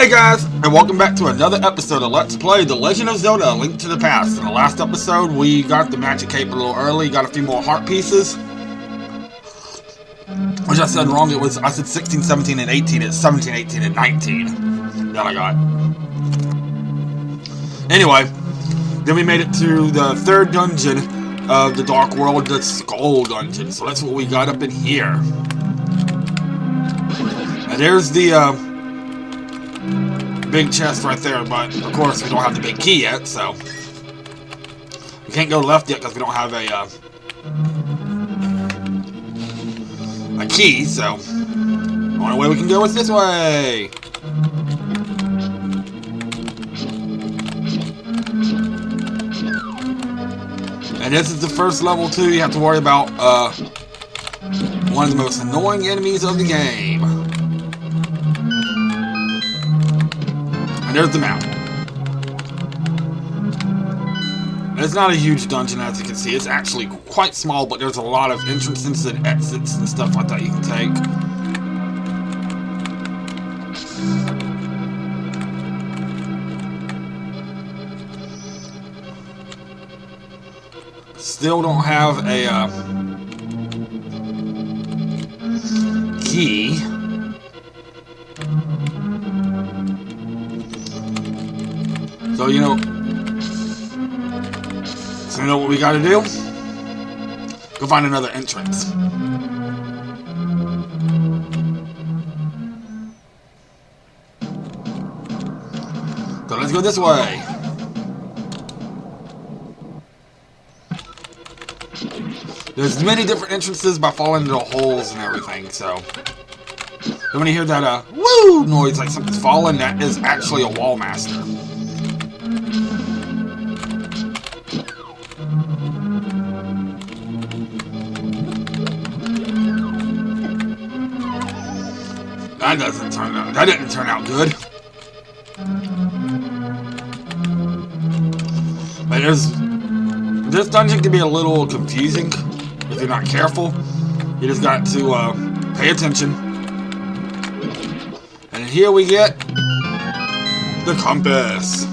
Hey guys, and welcome back to another episode of Let's Play The Legend of Zelda: A Link to the Past. In the last episode, we got the magic cape a little early, got a few more heart pieces. Which I said wrong, I said 16, 17, and 18, it's 17, 18, and 19 that I got. Anyway, then we made it to the third dungeon of the Dark World, the Skull Dungeon. So that's what we got up in here. And there's the, big chest right there, but of course we don't have the big key yet, so we can't go left yet because we don't have a key, so the only way we can go is this way. And this is the first level too. You have to worry about one of the most annoying enemies of the game. And there's the map. It's not a huge dungeon, as you can see. It's actually quite small, but there's a lot of entrances and exits and stuff like that you can take. Still don't have a key. So, you know what we gotta do? Go find another entrance. So let's go this way. There's many different entrances by falling into holes and everything, so when you hear that woo noise like something's falling, that is actually a wall master. That didn't turn out good. But this dungeon can be a little confusing if you're not careful. You just got to pay attention. And here we get the compass.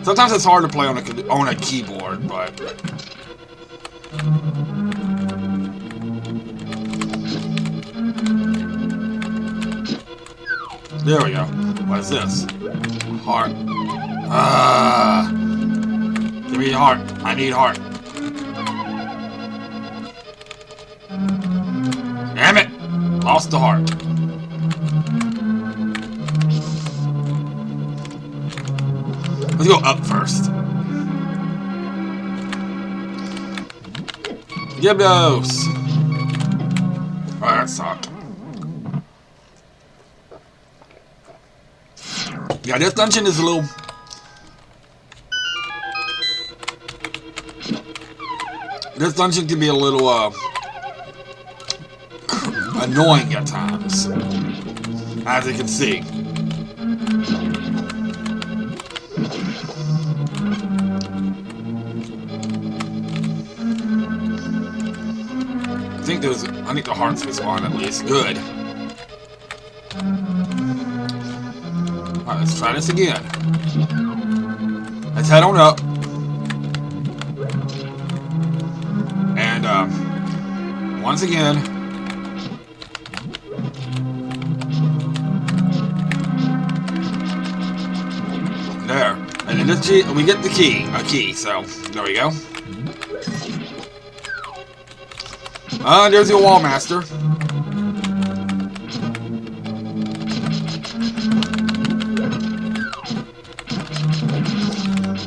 Sometimes it's hard to play on a keyboard, but there we go. What is this? Heart. Give me heart. I need heart. Damn it! Lost the heart. Let's go up first. Gibdos! Oh, that sucked. Yeah, this dungeon is a little... This dungeon can be a little, annoying at times. As you can see. I think the hearts respawn at least. Good. Alright, let's try this again. Let's head on up. And, once again, there. And in this we get the key. A key, so there we go. There's your wall master.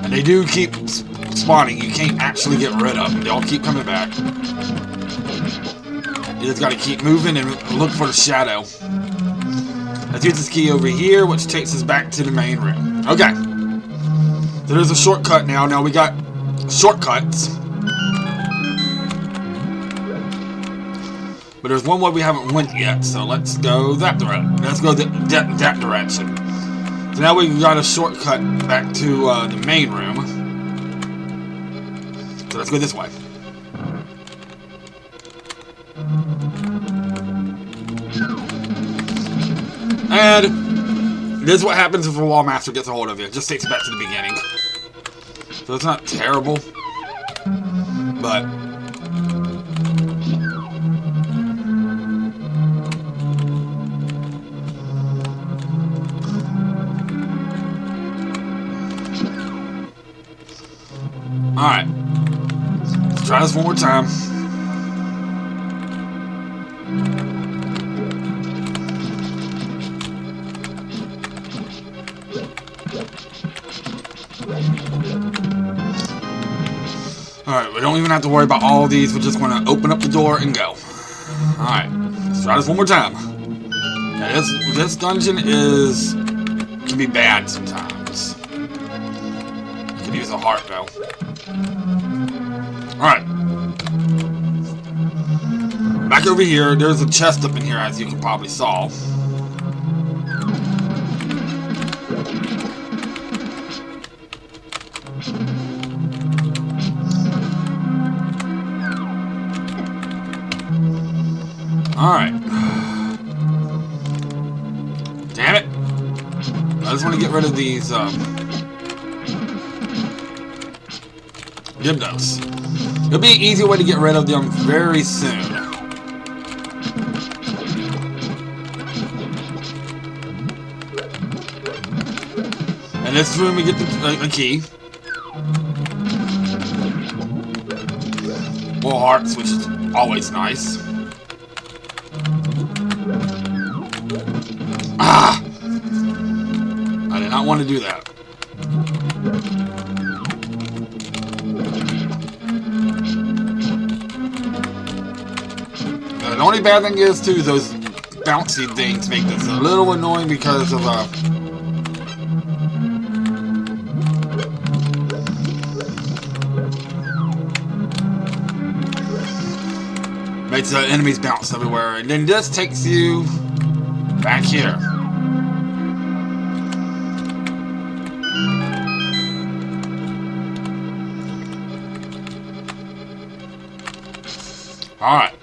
And they do keep spawning. You can't actually get rid of them. They all keep coming back. You just gotta keep moving and look for the shadow. Let's use this key over here, which takes us back to the main room. Okay. So there's a shortcut now. Now we got shortcuts. But there's one way we haven't went yet, so let's go that direction. Let's go that direction. So now we got a shortcut back to the main room. So let's go this way. And this is what happens if a wall master gets a hold of you. It just takes you back to the beginning. So it's not terrible. But alright. Let's try this one more time. Alright, we don't even have to worry about all of these. We're just going to open up the door and go. Alright, let's try this one more time. Yeah, this dungeon can be bad sometimes. You can use a heart though. Alright. Back over here, there's a chest up in here as you can probably saw. Alright. Damn it. I just want to get rid of these, Gibnos. It'll be an easy way to get rid of them very soon. In this room we get the key. More hearts, which is always nice. Ah! I did not want to do that. The only bad thing is, too, those bouncy things make this a little annoying because of, makes the enemies bounce everywhere. And then this takes you back here. Alright.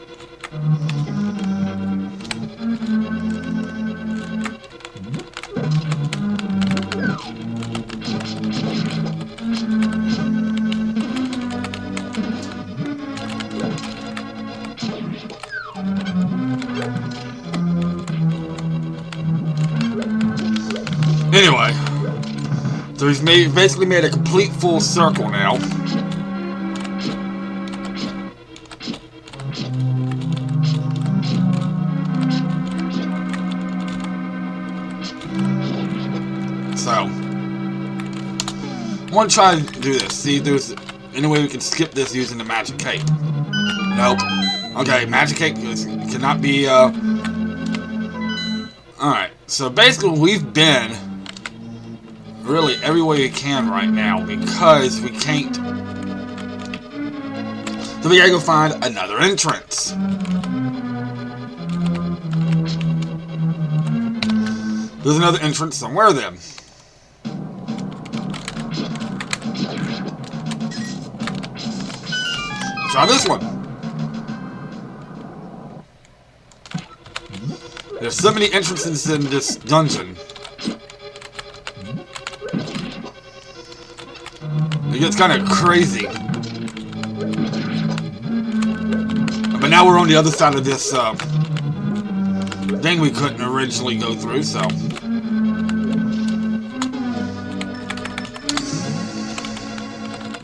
Anyway, so he's basically made a complete full circle now. So, I want to try to do this. See if there's any way we can skip this using the magic cape. Nope. Okay, magic cape cannot be, Alright, so basically we've been really every way we can right now because we can't. So we gotta go find another entrance. There's another entrance somewhere then. Try this one. There's so many entrances in this dungeon. It gets kind of crazy. But now we're on the other side of this thing we couldn't originally go through, so.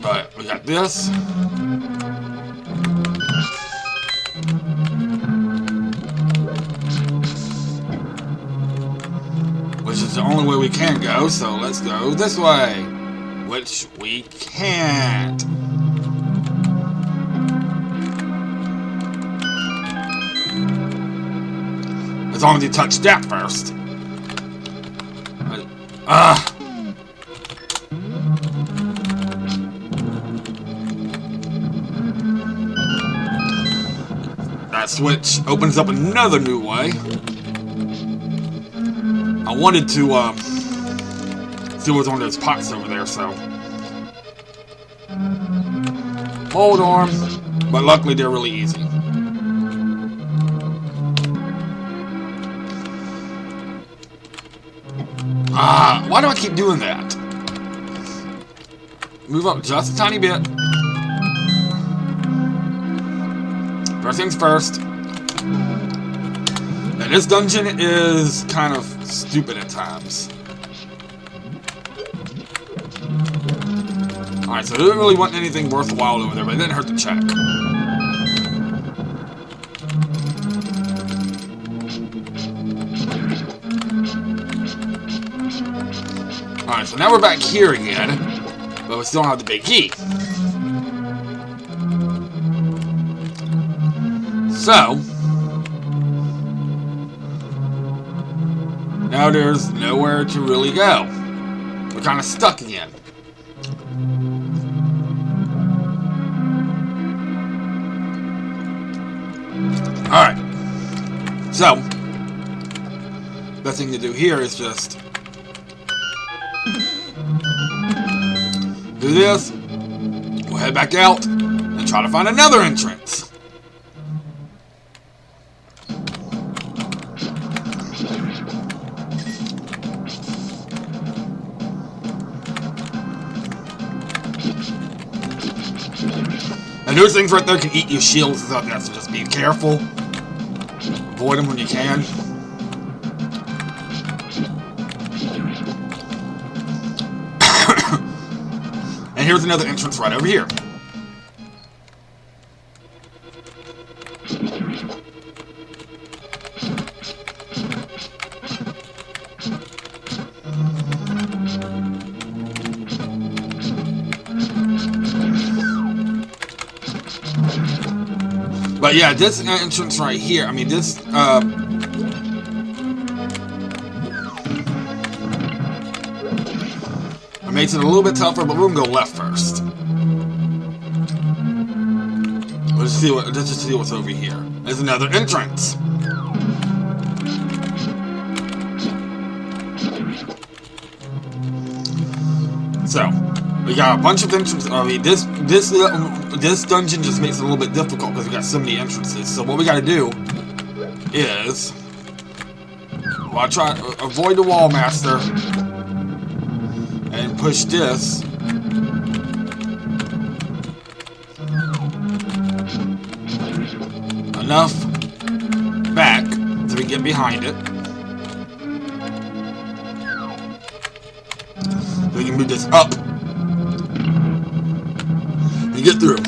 But we got this. Which is the only way we can go, so let's go this way. Which we can't. As long as you touch that first. That switch opens up another new way. I wanted to see what's on those pots over there, so hold on. But luckily they're really easy. Why do I keep doing that? Move up just a tiny bit. First things first. Now this dungeon is kind of stupid at times. Alright, so I didn't really want anything worthwhile over there, but it didn't hurt to check. Alright, so now we're back here again, but we still don't have the big key. So, now there's nowhere to really go. We're kind of stuck again. Alright, so, best thing to do here is just do this, we'll head back out, and try to find another entrance. And those things right there can eat your shields and stuff, so just be careful. Avoid them when you can. And here's another entrance right over here. But yeah, this entrance right here, I mean, this, it makes it a little bit tougher, but we're gonna go left first. Let's just see what's over here. There's another entrance. So, we got a bunch of entrances. I mean, this dungeon just makes it a little bit difficult because we got so many entrances. So what we got to do is, well, try avoid the wall master and push this. Enough back so we can get behind it. So we can move this up and get through.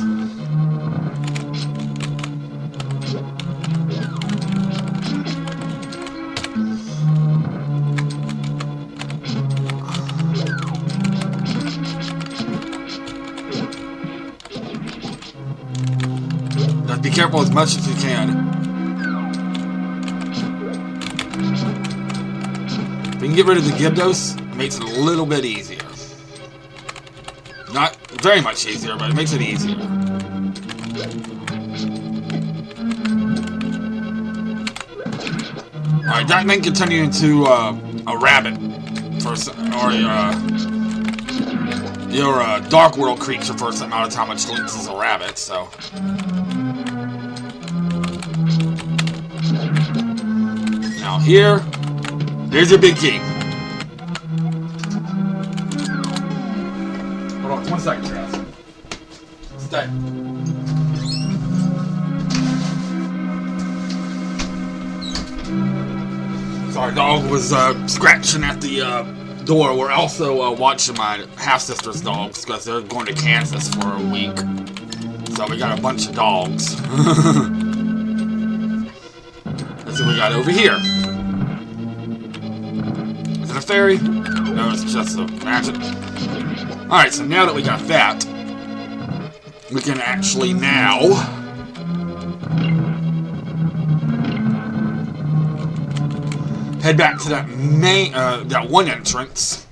Just be careful as much as you can. If we can get rid of the Gyptos, it makes it a little bit easier. Not very much easier, but it makes it easier. Alright, that may continue into a rabbit for or your Dark World creature for a certain amount of time, which links as a rabbit, so. Now here's your big key. Hold on, 1 second, guys. Stay. Sorry, dog was scratching at the door. We're also watching my half-sister's dogs because they're going to Kansas for a week. So we got a bunch of dogs. Let's see what we got over here. Is it a fairy? No, it's just a magic. Alright, so now that we got that, we can actually now head back to that main, that one entrance.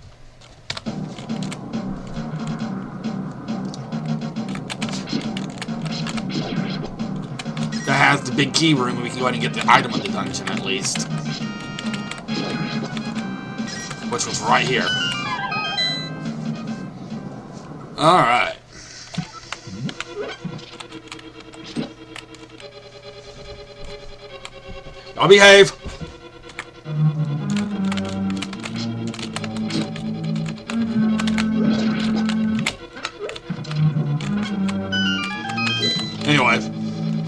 That has the big key room, and we can go ahead and get the item of the dungeon at least. Which was right here. Alright. I'll behave.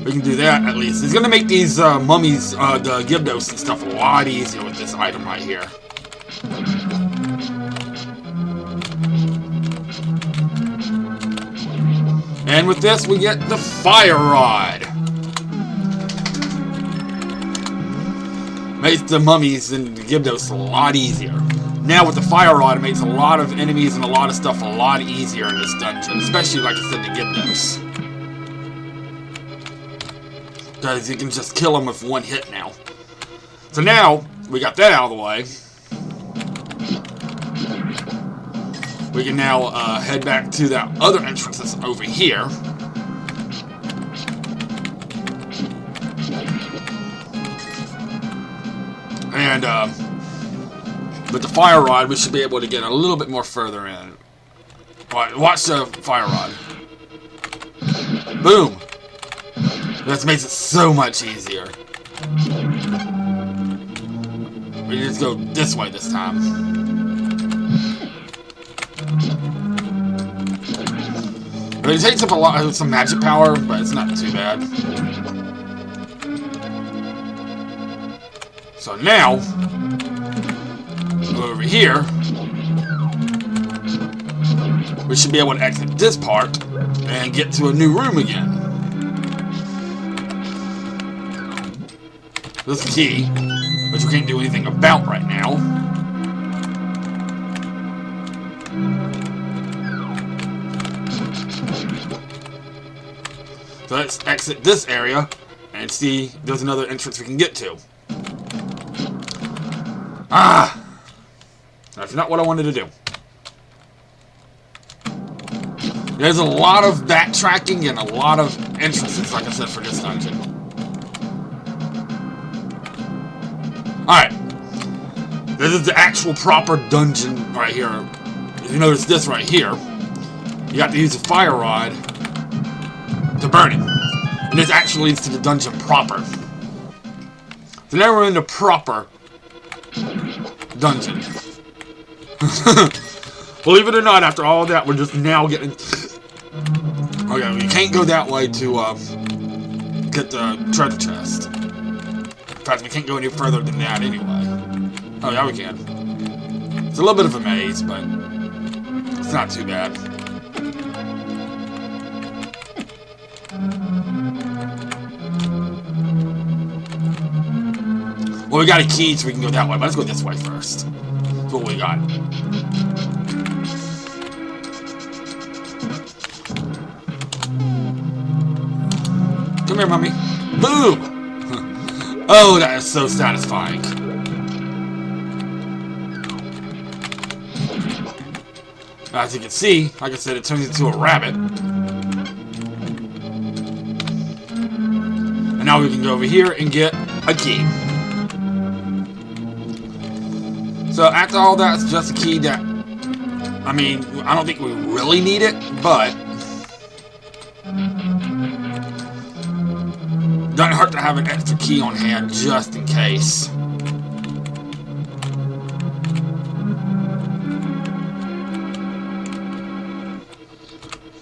We can do that at least. It's gonna make these mummies, the Gyptos and stuff a lot easier with this item right here. And with this, we get the fire rod. Makes the mummies and the Gyptos a lot easier. Now with the fire rod, it makes a lot of enemies and a lot of stuff a lot easier in this dungeon. Especially, like I said, the Gyptos. Because you can just kill them with one hit now. So now, we got that out of the way. We can now head back to that other entrance that's over here. And with the fire rod, we should be able to get a little bit more further in. Alright, watch the fire rod. Boom! That makes it so much easier. We just go this way this time. It takes up a lot of some magic power, but it's not too bad. So now, go over here. We should be able to exit this part and get to a new room again. This key, which we can't do anything about right now. So let's exit this area and see there's another entrance we can get to. Ah! That's not what I wanted to do. There's a lot of backtracking and a lot of entrances, like I said, for this dungeon. Alright. This is the actual proper dungeon right here. If you notice this right here, you have to use a fire rod to burn it. And this actually leads to the dungeon proper. So now we're in the proper dungeon. Believe it or not, after all that, we're just now getting... Okay, we can't go that way to get the treasure chest. In fact, we can't go any further than that anyway. Oh yeah, we can. It's a little bit of a maze, but it's not too bad. Well, we got a key, so we can go that way, but let's go this way first. That's what we got. Come here, Mummy. Boom! Oh, that is so satisfying. As you can see, like I said, it turns into a rabbit. And now we can go over here and get a key. So after all that, it's just a key that, I mean, I don't think we really need it, but doesn't hurt to have an extra key on hand just in case.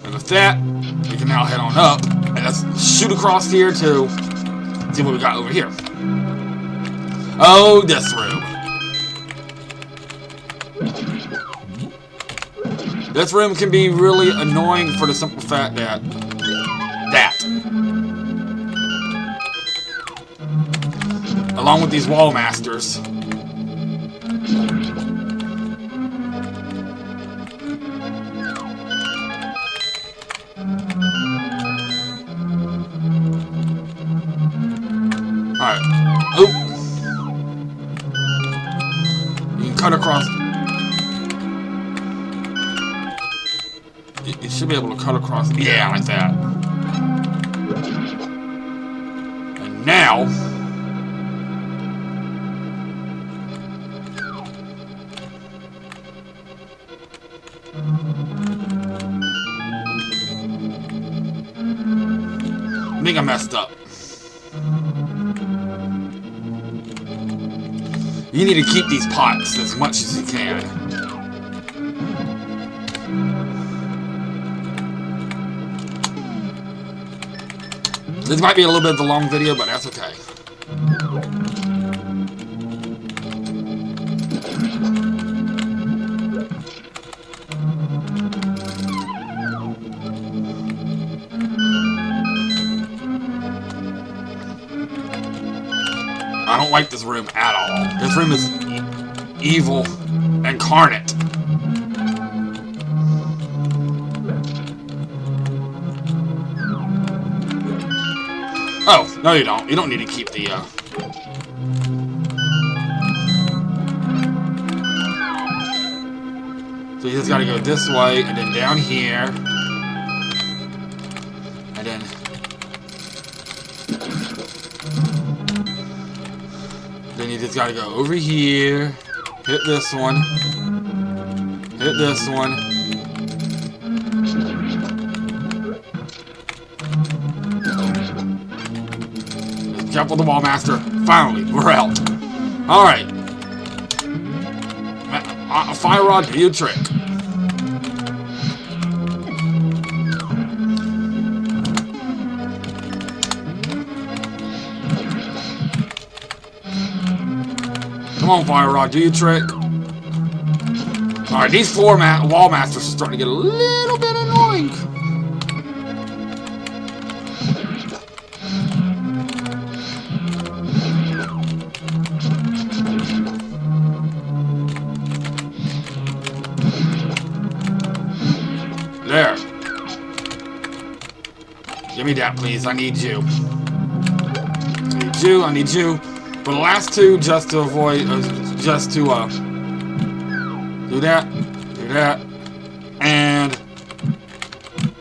And with that, we can now head on up and let's shoot across here to see what we got over here. Oh, this room. This room can be really annoying for the simple fact that along with these wall masters. Alright. Oh! You can cut across. You should be able to cut across. Yeah, like that. And now, I think I messed up. You need to keep these pots as much as you can. This might be a little bit of a long video, but that's okay. I don't like this room at all. This room is evil incarnate. Oh, no you don't. You don't need to keep the, So you just gotta go this way, and then down here. And then... Then you just gotta go over here. Hit this one. Hit this one. Careful the wall master. Finally, we're out. Alright. Fire rod, do your trick. Come on, fire rod, do your trick. Alright, these wall masters are starting to get a little bit annoying. There. Give me that, please. I need you. I need you. I need you. For the last two, just to avoid, just to, do that, and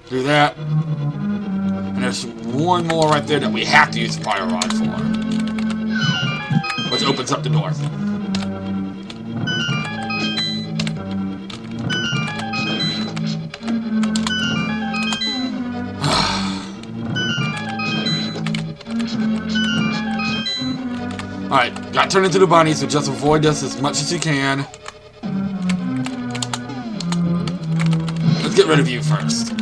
do that. And there's one more right there that we have to use the fire rod for, which opens up the door. Alright, got turned into the bunny, so just avoid this as much as you can. Let's get rid of you first.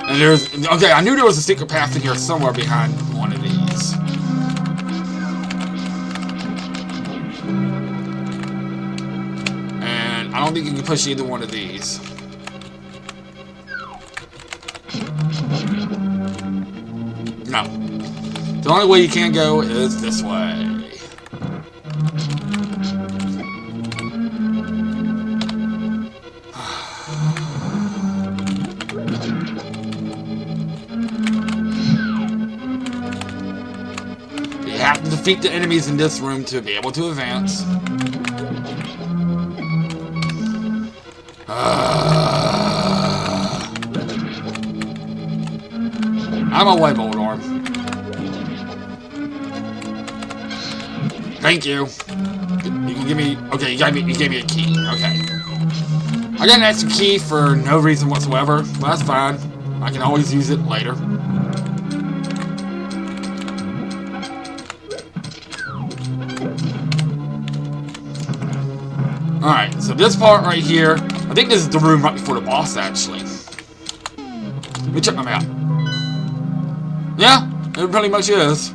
And there's... Okay, I knew there was a secret path in here somewhere behind one of these. And I don't think you can push either one of these. No. The only way you can go is this way. You have to defeat the enemies in this room to be able to advance. I'm away, Boldorm. Thank you. You can give me... Okay, you gave me a key. Okay. I got an extra key for no reason whatsoever. Well, that's fine. I can always use it later. Alright, so this part right here... I think this is the room right before the boss, actually. Let me check my map. Yeah, it pretty much is.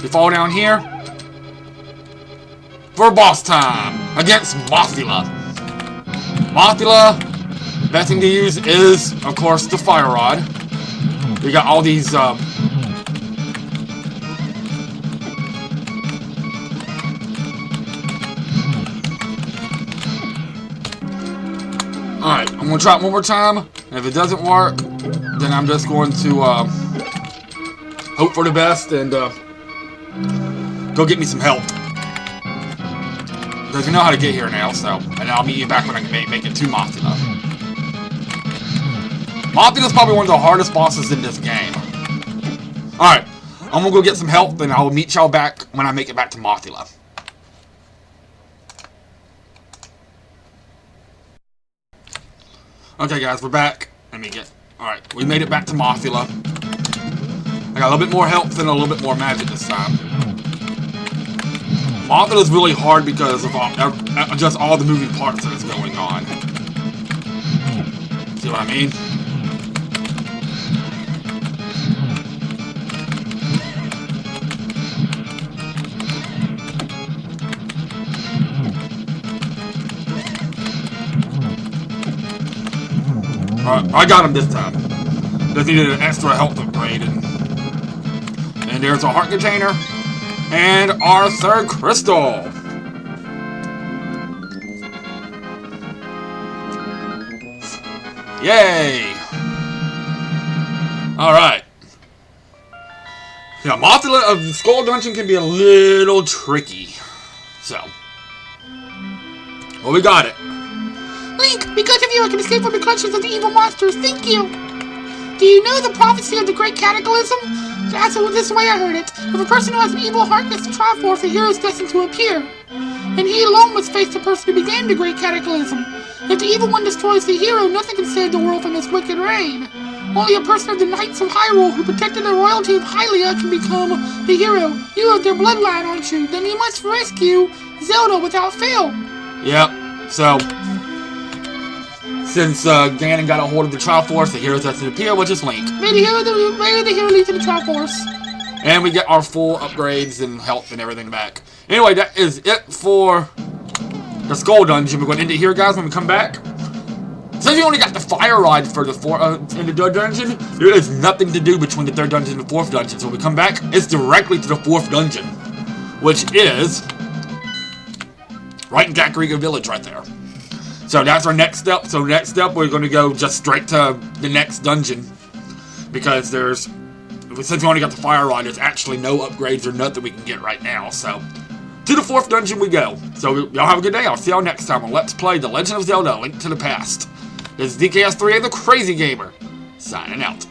You fall down here for boss time against Mothula. Mothula, best thing to use is, of course, the fire rod. We got all these, Alright, I'm gonna try it one more time. And if it doesn't work, then I'm just going to hope for the best and go get me some help. Because you know how to get here now, so. And I'll meet you back when I can make it to Mothula. Mothula's probably one of the hardest bosses in this game. Alright, I'm gonna go get some help, and I will meet y'all back when I make it back to Mothula. Okay guys, we're back. Alright, we made it back to Mothula. I got a little bit more health and a little bit more magic this time. Mothra is really hard because of just all the moving parts that is going on. See what I mean? Alright, I got him this time. Just needed an extra health upgrade. And there's a heart container. And our third crystal. Yay! Alright. Yeah, Mothra of the Skull Dungeon can be a little tricky. So. Well, we got it. Link, because of you I can escape from the clutches of the evil monsters. Thank you. Do you know the prophecy of the Great Cataclysm? That's this way I heard it. If a person who has an evil heart gets the Triforce, the hero is destined to appear. And he alone must face the person who began the Great Cataclysm. If the evil one destroys the hero, nothing can save the world from his wicked reign. Only a person of the Knights of Hyrule who protected the royalty of Hylia can become the hero. You have their bloodline, aren't you? Then you must rescue Zelda without fail. Yep, so since Ganon got a hold of the Triforce, the heroes destined to appear, which is Link. May the hero lead to the Triforce. And we get our full upgrades and health and everything back. Anyway, that is it for the Skull Dungeon. We're going to end it here, guys, when we come back. Since we only got the fire rod for the in the third dungeon, there is nothing to do between the third dungeon and the fourth dungeon. So when we come back, it's directly to the fourth dungeon, which is right in Kakariko Village right there. So that's our next step. So next step, we're going to go just straight to the next dungeon. Because since we only got the fire rod, there's actually no upgrades or nothing we can get right now. So, to the fourth dungeon we go. So, y'all have a good day. I'll see y'all next time on Let's Play The Legend of Zelda: Link to the Past. This is DKS3A, the Crazy Gamer, signing out.